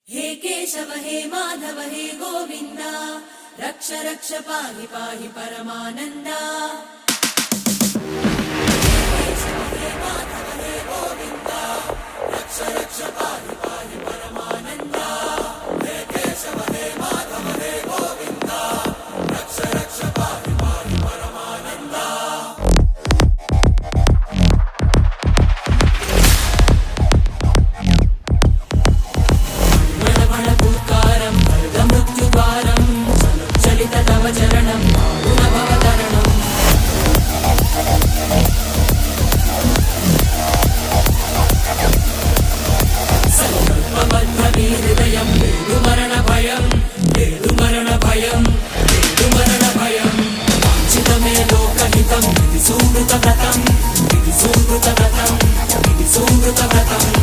हे केशव हे माधव हे गोविन्द रक्ष रक्ष पाहि पाहि परमानन्दा। हे केशव हे माधव हे गोविन्द रक्ष रक्ष पाहि पाहि परमानन्दा। हे केशव हे माधव हे गोविन्द रक्ष रक्ष पाहि पाहि परमानन्दा। चरणं गुणभवतरणम् संकल्पबद्धहृदयं मरणभयं मरणभयं मरणभयं वाञ्छितमे लोकहितं विधि सुकृतव्रतं विधि सुकृतव्रतं विधि सुकृतव्रतं।